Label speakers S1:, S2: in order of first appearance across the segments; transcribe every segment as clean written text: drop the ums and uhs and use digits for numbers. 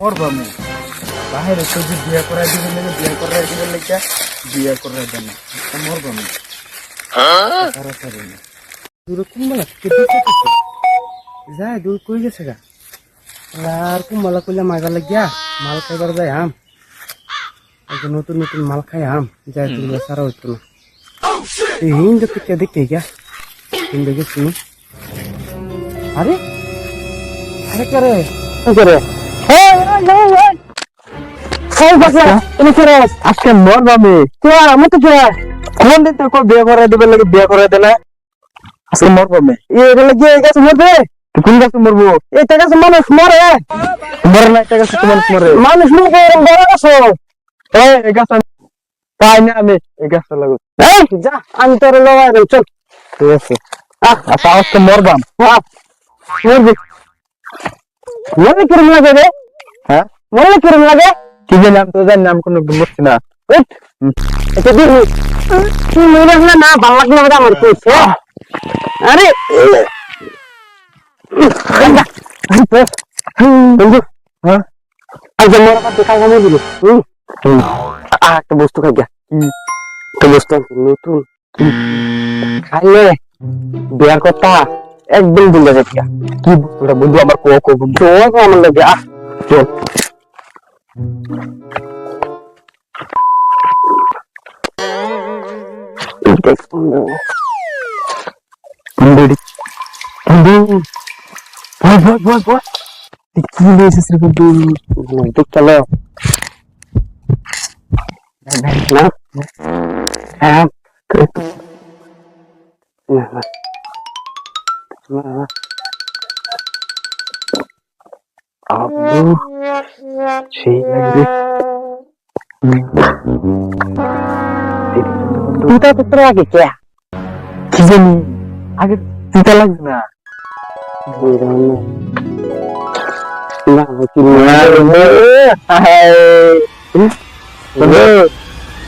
S1: মরবো আমি বাহিরে তো যে বিয়ে করাই দিবেন লাগে বিয়ে করাই দিবেন লাগে বিয়ে করাই দেন না মরবো আমি তাড়াতাড়ি না দূর কুম্বালা কেটে কেটেছে যায় দূর কই গেছে গা আর কুম্বালা কইলা মাগা লাগিয়া মাল খাইবার যায় আম আগে নতুন নতুন মাল খাই আম যায় তুলে সারা হইতো না এই হিন্দ থেকে দেখতে গিয়া হিন্দ গেছি আরে আরে করে করে আজকে মরবো আমি আমার তো কোন দিন তো বিয়ে করে দেবে লাগে বিয়ে করে দেনা আজকে মরবো আমি এটা লাগে এই গাছে মরবে কোন গাছে মরবো এটা গাছে মানুষ মরে মরে না এটা গাছে মানুষ মরে মানুষ মরে বড় গাছ এই গাছ তাই না আমি এই গাছটা লাগো যা আমি তোর লগাই দেব চল ঠিক আছে আচ্ছা আজকে মরবাম মরবি মনে কিরম লাগে রে হ্যাঁ মনে কিরম লাগে কি যে নাম তো জানি নাম কোনো বুঝছি না এটা দিবি তুই মনে হলে না ভালো লাগলো না আমার কইছে আরে বন্ধু হ্যাঁ আজ মোর পাতে কাজ আমি দিল একটা বস্তু খাই গা তো বস্তু নতুন খাইলে বিয়ার কথা একদম ভুলে যাচ্ছি কি বস্তুটা বন্ধু আমার কো বন্ধু আমার লাগে চল কি দিয়েছিস রে বন্ধু চলো হ্যাঁ সেই লাগবে তুইটা তো তোর আগে কে কি জানি আগে তুইটা লাগবে না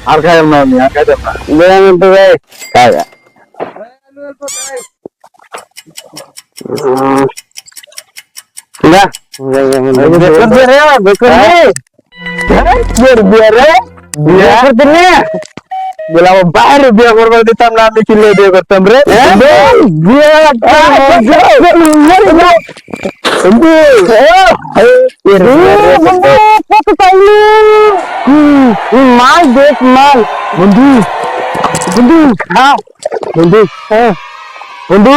S1: আর খাই না আমি আর খাইতাম না বাইরে বিয়ে করবার দিতাম না আমি কিনলে বিয়ে করতাম রে মাল দেখ মাল বন্ধু বন্ধু বন্ধু হ্যাঁ বন্ধু